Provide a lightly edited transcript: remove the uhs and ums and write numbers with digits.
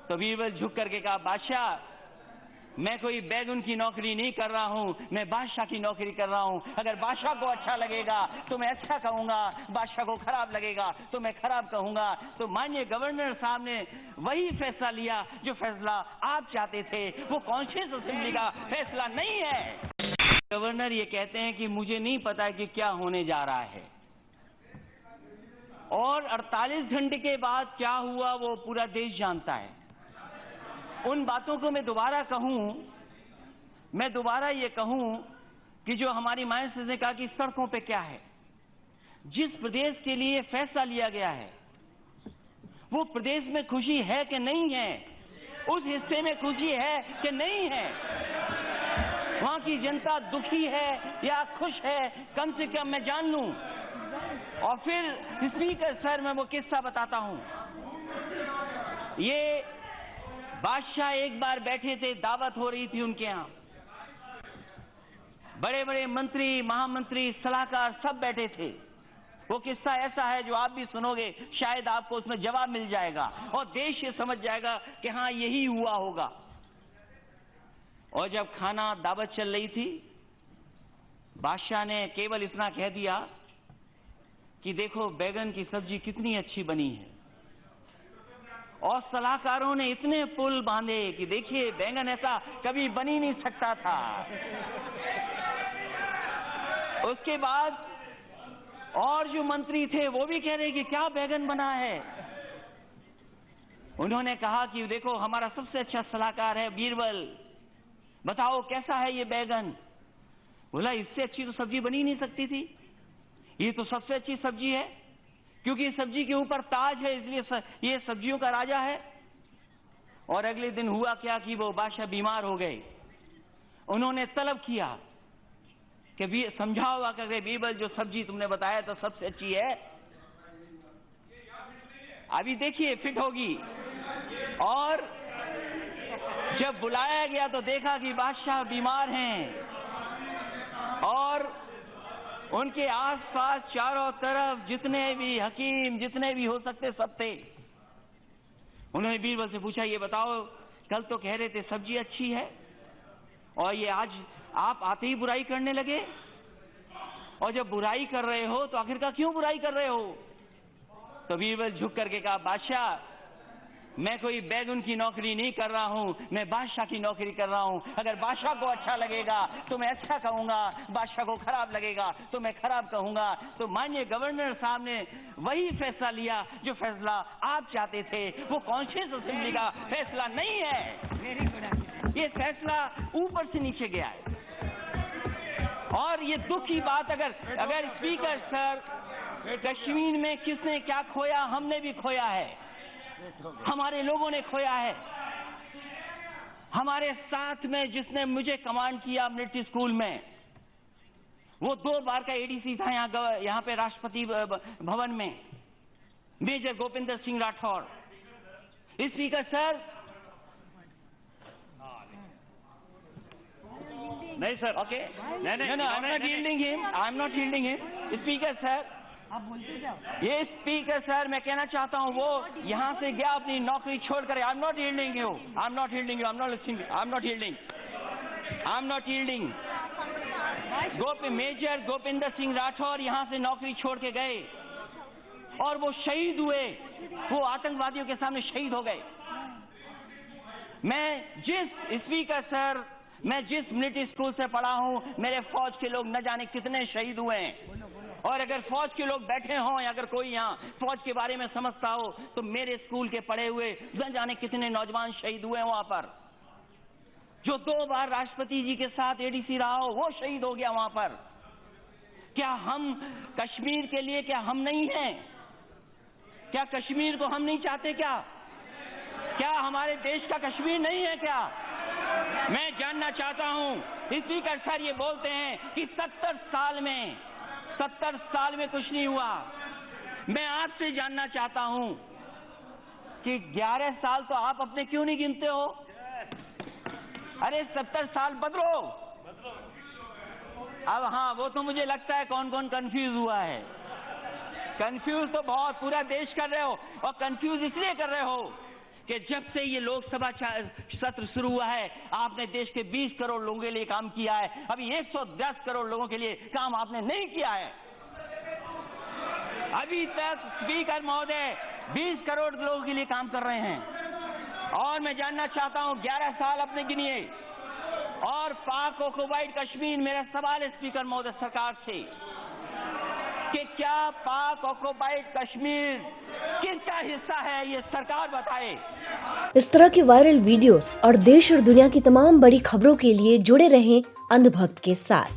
तो बीरबल झुक करके कहा, बादशाह, मैं कोई बैगुन की नौकरी नहीं कर रहा हूं, मैं बादशाह की नौकरी कर रहा हूं। अगर बादशाह को अच्छा लगेगा तो मैं अच्छा कहूंगा, बादशाह को खराब लगेगा तो मैं खराब कहूंगा। तो माननीय गवर्नर साहब ने वही फैसला लिया जो फैसला आप चाहते थे, वो कॉन्शियस असेंबली का फैसला नहीं है। गवर्नर ये कहते हैं कि मुझे नहीं पता कि क्या होने जा रहा है, और 48 घंटे के बाद क्या हुआ वो पूरा देश जानता है। उन बातों को मैं दोबारा ये कहूं कि जो हमारी माइंड ने कहा कि सड़कों पे क्या है, जिस प्रदेश के लिए फैसला लिया गया है वो प्रदेश में खुशी है कि नहीं है, उस हिस्से में खुशी है कि नहीं है, वहां की जनता दुखी है या खुश है, कम से कम मैं जान लूं। और फिर स्पीकर सर, मैं वो किस्सा बताता हूं। ये बादशाह एक बार बैठे थे, दावत हो रही थी उनके यहां, बड़े बड़े मंत्री, महामंत्री, सलाहकार सब बैठे थे। वो किस्सा ऐसा है जो आप भी सुनोगे, शायद आपको उसमें जवाब मिल जाएगा और देश ये समझ जाएगा कि हाँ यही हुआ होगा। और जब खाना दावत चल रही थी, बादशाह ने केवल इतना कह दिया कि देखो बैगन की सब्जी कितनी अच्छी बनी है, और सलाहकारों ने इतने पुल बांधे कि देखिए बैंगन ऐसा कभी बन ही नहीं सकता था। उसके बाद और जो मंत्री थे वो भी कह रहे कि क्या बैगन बना है। उन्होंने कहा कि देखो हमारा सबसे अच्छा सलाहकार है बीरबल, बताओ कैसा है ये बैगन। बोला इससे अच्छी तो सब्जी बनी नहीं सकती थी, ये तो सबसे अच्छी सब्जी है, क्योंकि सब्जी के ऊपर ताज है, इसलिए ये सब्जियों का राजा है। और अगले दिन हुआ क्या कि वो बादशाह बीमार हो गए। उन्होंने तलब किया कि समझाओ आकर बीरबल, जो सब्जी तुमने बताया तो सबसे अच्छी है, अभी देखिए फिट होगी। और जब बुलाया गया तो देखा कि बादशाह बीमार हैं और उनके आसपास चारों तरफ जितने भी हकीम, जितने भी हो सकते सब थे। उन्होंने बीरबल से पूछा, ये बताओ कल तो कह रहे थे सब्जी अच्छी है और ये आज आप आते ही बुराई करने लगे, और जब बुराई कर रहे हो तो आखिरकार क्यों बुराई कर रहे हो। तो बीरबल झुक करके कहा, बादशाह, मैं कोई बैगुन की नौकरी नहीं कर रहा हूं, मैं बादशाह की नौकरी कर रहा हूं। अगर बादशाह को अच्छा लगेगा तो मैं अच्छा कहूंगा, बादशाह को खराब लगेगा तो मैं खराब कहूंगा। तो माननीय गवर्नर साहब ने वही फैसला लिया जो फैसला आप चाहते थे, वो कॉन्शियस असेंबली का फैसला नहीं है। ये फैसला ऊपर से नीचे गया है। और ये दुख की बात, अगर स्पीकर सर, कश्मीर में किसने क्या खोया, हमने भी खोया है, हमारे लोगों ने खोया है। हमारे साथ में जिसने मुझे कमांड किया मिलिट्री स्कूल में, वो 2 बार का एडीसी था यहाँ पे राष्ट्रपति भवन में, major Govinder Singh Rathore. Speaker sir, नहीं सर, ओके, नहीं, I am not yielding him. Speaker sir, आप बोलते जाओ। ये स्पीकर सर, मैं कहना चाहता हूं, वो यहां से गया अपनी नौकरी छोड़कर। I am not yielding you, I am not yielding you, I am not listening, I am not yielding, I am not yielding. Major Govinder Singh Rathore यहां से नौकरी छोड़ के गए और वो शहीद हुए, वो आतंकवादियों के सामने शहीद हो गए। मैं जिस मिलिट्री स्कूल से पढ़ा हूं, मेरे फौज के लोग न जाने कितने शहीद हुए हैं। और अगर फौज के लोग बैठे हों या अगर कोई यहाँ फौज के बारे में समझता हो तो मेरे स्कूल के पढ़े हुए न जाने कितने नौजवान शहीद हुए वहां पर। जो 2 बार राष्ट्रपति जी के साथ एडीसी रहा हो वो शहीद हो गया वहां पर। क्या हम कश्मीर के लिए, क्या हम नहीं हैं? क्या कश्मीर को हम नहीं चाहते? क्या हमारे देश का कश्मीर नहीं है क्या? मैं जानना चाहता हूं। स्पीकर सर ये बोलते हैं कि 70 साल में कुछ नहीं हुआ। मैं आपसे जानना चाहता हूं कि 11 साल तो आप अपने क्यों नहीं गिनते हो? अरे 70 साल बदलो। अब हाँ, वो तो मुझे लगता है कौन कौन कंफ्यूज हुआ है। कंफ्यूज तो बहुत पूरा देश कर रहे हो, और कंफ्यूज इसलिए कर रहे हो कि जब से ये लोकसभा सत्र शुरू हुआ है आपने देश के 20 करोड़ लोगों के लिए काम किया है, अभी 110 करोड़ लोगों के लिए काम आपने नहीं किया है। अभी तक स्पीकर महोदय 20 करोड़ लोगों के लिए काम कर रहे हैं। और मैं जानना चाहता हूं 11 साल अपने गिनिए और पाक ऑक्युपाइड कश्मीर, मेरा सवाल है स्पीकर महोदय सरकार से कि क्या पाक ऑक्युपाइड कश्मीर किसका हिस्सा है, ये सरकार बताए। इस तरह की वायरल वीडियोस और देश और दुनिया की तमाम बड़ी खबरों के लिए जुड़े रहें अंधभक्त के साथ।